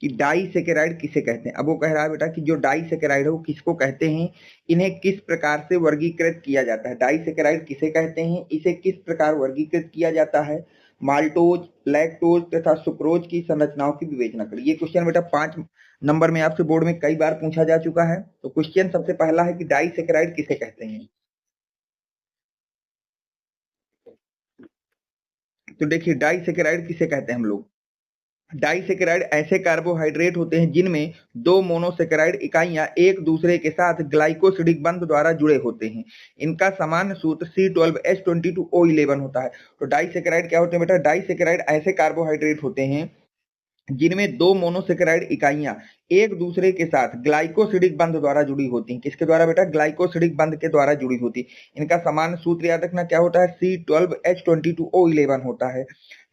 कि डाइसेकेराइड किसे कहते हैं। अब वो कह रहा है बेटा कि जो डाइसेकेराइड है वो किसको कहते हैं, इन्हें किस प्रकार से वर्गीकृत किया जाता है। डाइसेकेराइड किसे कहते हैं, इसे किस प्रकार वर्गीकृत किया जाता है। माल्टोज, लैक्टोज तथा सुक्रोज की संरचनाओं की विवेचना करें। ये क्वेश्चन बेटा 5 नंबर में आपसे बोर्ड में कई बार पूछा जा चुका है। तो क्वेश्चन सबसे पहला है कि डाइसेकेराइड किसे कहते हैं। तो देखिए डाइसेकेराइड किसे कहते हैं हम लोग। डाइसेकेराइड ऐसे कार्बोहाइड्रेट होते हैं जिनमें दो मोनोसेकेराइड इकाइयां एक दूसरे के साथ ग्लाइकोसिडिक बंध द्वारा जुड़े होते हैं। इनका सामान्य सूत्र C12H22O11 होता है। तो डाइसेकेराइड क्या होते हैं बेटा, डाइसेकेराइड ऐसे कार्बोहाइड्रेट होते हैं जिनमें दो मोनोसेकेराइड इकाइयां एक दूसरे के साथ ग्लाइकोसिडिक बंध द्वारा जुड़ी होती हैं। किसके द्वारा बेटा, ग्लाइकोसिडिक बंध के द्वारा जुड़ी होती। इनका सामान्य सूत्र याद रखना क्या होता है, C12H22O11 होता है।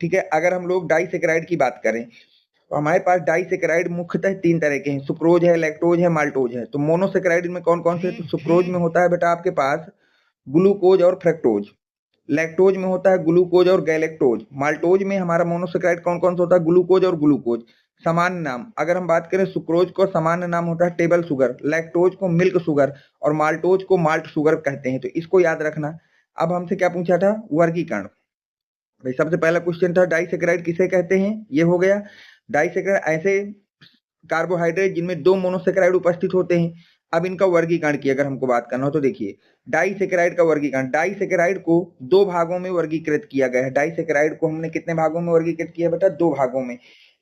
ठीक है, अगर हम लोग डाइसेकेराइड की बात करें तो हमारे पास डाइसेकेराइड मुख्यतः 3 तरह के हैं, सुक्रोज है, लैक्टोज है, माल्टोज है। तो मोनोसेकेराइड में कौन कौन से, तो सुक्रोज में होता है बेटा आपके पास ग्लूकोज और फ्रक्टोज, लैक्टोज में होता है ग्लूकोज और गैलेक्टोज, माल्टोज में हमारा मोनोसेकेराइड कौन कौन सा होता है, ग्लूकोज और ग्लूकोज। सामान्य नाम अगर हम बात करें, सुक्रोज को सामान्य नाम होता है टेबल शुगर, लैक्टोज को मिल्क शुगर और माल्टोज को माल्ट शुगर कहते हैं। तो इसको याद रखना। अब हमसे क्या पूछा था, वर्गीकरण। भाई सबसे पहला क्वेश्चन था डाइसेकेराइड किसे कहते हैं, ये हो गया। डाइसेकेराइड ऐसे कार्बोहाइड्रेट जिनमें दो मोनोसेकेराइड उपस्थित होते हैं। अब इनका वर्गीकरण की अगर हमको बात करना हो तो देखिए डाइसेकेराइड का वर्गीकरण, डाइसेकेराइड को दो भागों में वर्गीकृत किया गया है। डाइसेकेराइड को हमने कितने भागों में वर्गीकृत किया बेटा, दो भागों में।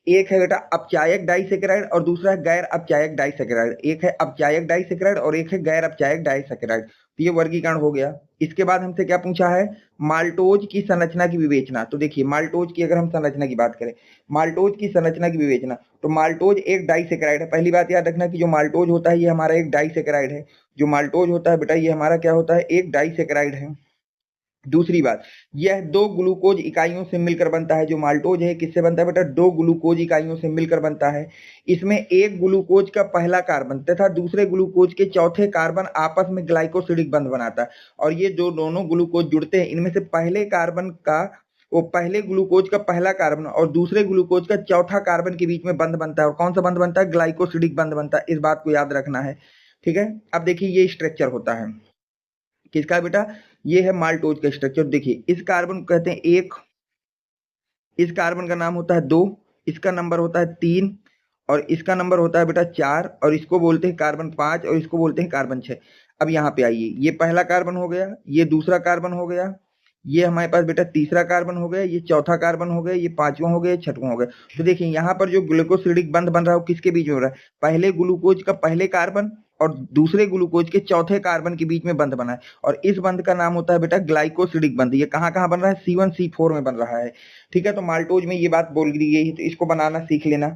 एक है बेटा अपचायक डाइसेकेराइड और दूसरा है गैर अपचायक डाइसेकेराइड। एक है अपचायक डाइसेकेराइड और एक है गैर अपचायक डाइसेकेराइड। तो ये वर्गीकरण हो गया। इसके बाद हमसे क्या पूछा है, माल्टोज की संरचना की विवेचना। तो देखिए माल्टोज की अगर हम संरचना की बात करें, माल्टोज की संरचना की विवेचना, तो माल्टोज एक डाइसेकेराइड है। पहली बात याद रखना कि जो माल्टोज होता है ये हमारा एक डाइसेकेराइड है। जो माल्टोज होता है बेटा ये हमारा क्या होता है, एक डाइसेकेराइड है। दूसरी बात, यह दो ग्लूकोज इकाइयों से मिलकर बनता है। जो माल्टोज है किससे बनता है बेटा, दो ग्लूकोज इकाइयों से मिलकर बनता है। इसमें एक ग्लूकोज का पहला कार्बन तथा दूसरे ग्लूकोज के चौथे कार्बन आपस में ग्लाइकोसिडिक बंध बनाता है। और ये जो दोनों ग्लूकोज जुड़ते हैं इनमें से पहले कार्बन का, वो पहले ग्लूकोज का पहला कार्बन और दूसरे ग्लूकोज का चौथा कार्बन के बीच में बंध बनता है। और कौन सा बंध बनता है, ग्लाइकोसिडिक बंध बनता है। इस बात को याद रखना है। ठीक है, अब देखिए ये स्ट्रक्चर होता है किसका बेटा, ये है माल्टोज का स्ट्रक्चर। देखिए इस कार्बन को कहते हैं एक, इस कार्बन का नाम होता है दो, इसका नंबर होता है 3 और इसका नंबर होता है बेटा 4 और इसको बोलते हैं कार्बन 5 और इसको बोलते हैं कार्बन 6। अब यहाँ पे आइए, ये पहला कार्बन हो गया, ये दूसरा कार्बन हो गया, ये हमारे पास बेटा तीसरा कार्बन हो गया, ये चौथा कार्बन हो गया, ये पांचवा हो गया, छठवां हो गया। तो देखिए यहाँ पर जो ग्लूकोसिडिक बंध बन रहा है वो किसके बीच में हो रहा है, पहले ग्लूकोज का पहले कार्बन और दूसरे ग्लूकोज के चौथे कार्बन के बीच में बंध बना है। और इस बंध का नाम होता है बेटा ग्लाइकोसिडिक बंध। ये कहाँ कहाँ बन रहा है, C1C4 में बन रहा है। ठीक है, तो माल्टोज में ये बात बोल दी गई है तो इसको बनाना सीख लेना।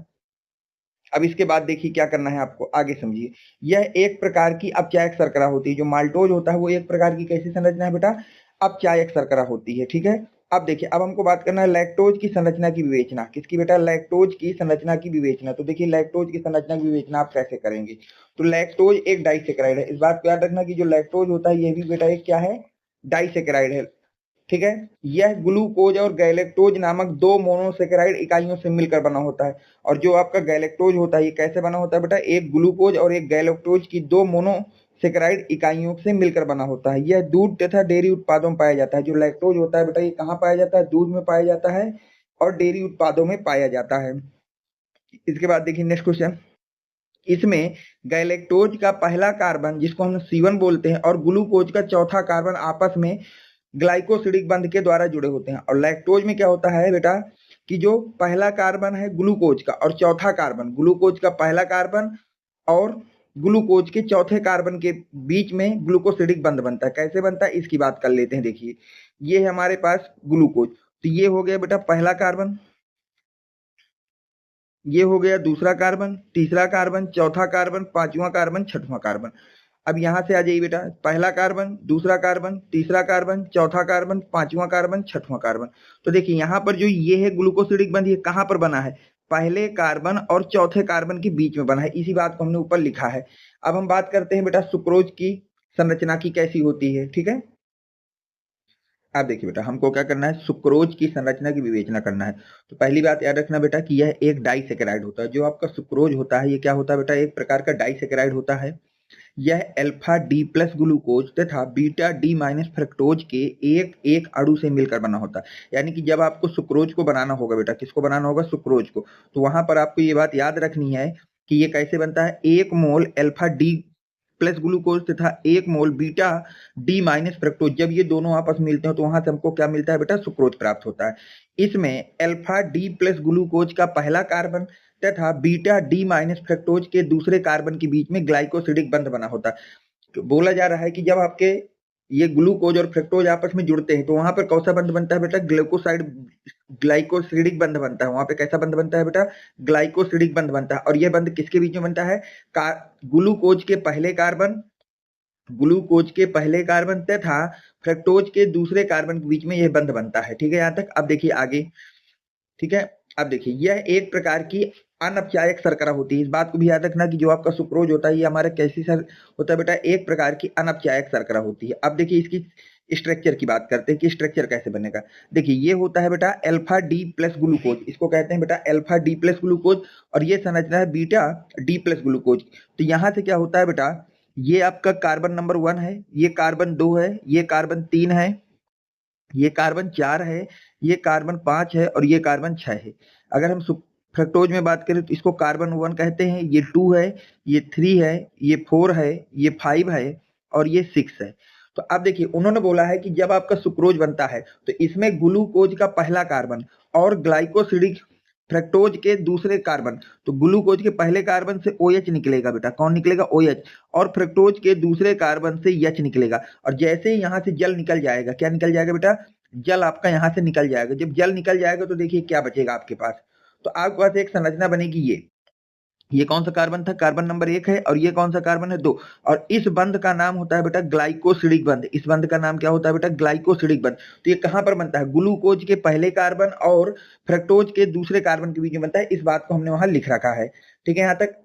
अब इसके बाद देखिए क्या करना है आपको, आगे समझिए। यह एक प्रकार की अपचायक शर्करा होती है। जो माल्टोज होता है वो एक प्रकार की कैसी संरचना है बेटा, अपचायक शर्करा होती है। ठीक है, अब देखिए अब हमको बात करना है लैक्टोज की संरचना की विवेचना। किसकी बेटा, लैक्टोज की संरचना की विवेचना। तो देखिए लैक्टोज की संरचना की विवेचना आप कैसे करेंगे। तो लैक्टोज एक डाइसेकेराइड है। इस बात को याद रखना कि जो लैक्टोज होता है यह भी बेटा एक क्या है, डाइसेकेराइड है। ठीक है, यह ग्लूकोज और गैलेक्टोज नामक दो मोनोसेकेराइड इकाइयों से मिलकर बना होता है। और जो आपका गैलेक्टोज होता है ये कैसे बना होता है बेटा, एक ग्लूकोज और एक गैलेक्टोज की दो मोनोसेकेराइड इकाइयों से मिलकर बना होता है। यह दूध तथा डेयरी उत्पादों में पाया जाता है। जो लैक्टोज होता है बेटा ये कहाँ पाया जाता है, दूध में पाया जाता है और डेयरी उत्पादों में पाया जाता है। इसके बाद देखिए नेक्स्ट क्वेश्चन, इसमें गैलेक्टोज का पहला कार्बन जिसको हम C1 बोलते हैं और ग्लूकोज का चौथा कार्बन आपस में ग्लाइकोसिडिक बंध के द्वारा जुड़े होते हैं। और लैक्टोज में क्या होता है बेटा कि जो पहला कार्बन है ग्लूकोज का और चौथा कार्बन, ग्लूकोज का पहला कार्बन और ग्लूकोज के चौथे कार्बन के बीच में ग्लूकोसिडिक बंध बनता है। कैसे बनता है इसकी बात कर लेते हैं। देखिए ये है हमारे पास ग्लूकोज, तो ये हो गया बेटा पहला कार्बन, ये हो गया दूसरा कार्बन, तीसरा कार्बन, चौथा कार्बन, पांचवा कार्बन, छठवां कार्बन। अब यहां से आ जाइए बेटा, पहला कार्बन, दूसरा कार्बन, तीसरा कार्बन, चौथा कार्बन, पांचवा कार्बन, छठवां कार्बन। तो देखिए यहाँ पर जो ये है ग्लूकोसिडिक बंध, ये कहाँ पर बना है, पहले कार्बन और चौथे कार्बन के बीच में बना है। इसी बात को हमने ऊपर लिखा है। अब हम बात करते हैं बेटा सुक्रोज की संरचना की कैसी होती है। ठीक है, अब देखिए बेटा, हमको क्या करना है, सुक्रोज की संरचना की विवेचना करना है। तो पहली बात याद रखना बेटा कि यह एक डाइसेकेराइड होता है। जो आपका सुक्रोज होता है ये क्या होता है बेटा, एक प्रकार का डाइसेकेराइड होता है। यह अल्फा डी प्लस ग्लूकोज तथा बीटा डी माइनस फ्रक्टोज के एक एक अणु से मिलकर बना होता है। यानी कि जब आपको सुक्रोज को बनाना होगा बेटा, किसको बनाना होगा, सुक्रोज को, तो वहां पर आपको ये बात याद रखनी है कि ये कैसे बनता है, 1 मोल अल्फा डी प्लस ग्लूकोज तथा 1 मोल बीटा डी माइनस फ्रक्टोज, जब ये दोनों आपस में मिलते हैं तो वहां से हमको क्या मिलता है बेटा, सुक्रोज प्राप्त होता है। इसमें अल्फा डी प्लस ग्लूकोज का पहला कार्बन तथा बीटा डी माइनस फ्रक्टोज के दूसरे कार्बन के बीच में ग्लाइकोसिडिक बंध बना होता है। तो बोला जा रहा है कि जब आपके ये ग्लूकोज और फ्रक्टोज आपस में जुड़ते हैं तो वहां पर कौन सा बंध बनता है बेटा, ग्लूकोसाइड ग्लाइकोसिडिक बंध बनता है। वहां पे कैसा बंध बनता है बेटा, ग्लाइकोसिडिक बंध बनता है। और यह बंध किसके बीच में बनता है, ग्लूकोज के पहले कार्बन, ग्लूकोज के पहले कार्बन तथा फ्रक्टोज के दूसरे कार्बन के बीच में यह बंध बनता है। ठीक है यहाँ तक। अब देखिए आगे, ठीक है। अब देखिए, यह एक प्रकार की अनपचायक शर्करा होती है। इस बात को भी याद रखना कि जो आपका सुक्रोज होता है ये हमारा कैसी सर होता है बेटा, एक प्रकार की अनपचायक शर्करा होती है। अब देखिए इसकी स्ट्रक्चर की बात करते हैं कि स्ट्रक्चर कैसे बनेगा। देखिए ये होता है बेटा अल्फा डी प्लस ग्लूकोज, इसको कहते हैं बेटा अल्फा डी प्लस ग्लूकोज, और ये संरचना है बीटा डी प्लस ग्लूकोज। तो यहाँ से क्या होता है बेटा, ये आपका कार्बन नंबर 1 है, ये कार्बन 2 है, ये कार्बन 3 है, ये कार्बन 4 है, ये कार्बन 5 है और ये कार्बन 6 है। अगर हम फ्रक्टोज में बात करें तो इसको कार्बन 1 कहते हैं, ये 2 है, ये 3 है, ये 4 है, ये 5 है और ये 6 है। तो अब देखिए उन्होंने बोला है कि जब आपका सुक्रोज बनता है तो इसमें ग्लूकोज का पहला कार्बन और ग्लाइकोसिडिक फ्रक्टोज के दूसरे कार्बन, तो ग्लूकोज के पहले कार्बन से OH निकलेगा बेटा, कौन निकलेगा, OH, और फ्रक्टोज के दूसरे कार्बन से H निकलेगा। और जैसे ही यहाँ से जल निकल जाएगा, क्या निकल जाएगा बेटा, जल आपका यहाँ से निकल जाएगा। जब जल निकल जाएगा तो देखिए क्या बचेगा आपके पास, तो आपके पास एक संरचना बनेगी। ये कौन सा कार्बन था, कार्बन नंबर 1 है, और ये कौन सा कार्बन है, 2। और इस बंध का नाम होता है बेटा ग्लाइकोसिडिक बंध। इस बंध का नाम क्या होता है बेटा, ग्लाइकोसिडिक बंध। तो ये कहां पर बनता है, ग्लूकोज के पहले कार्बन और फ्रक्टोज के दूसरे कार्बन के बीच में बनता है। इस बात को हमने वहां लिख रखा है। ठीक है यहाँ तक।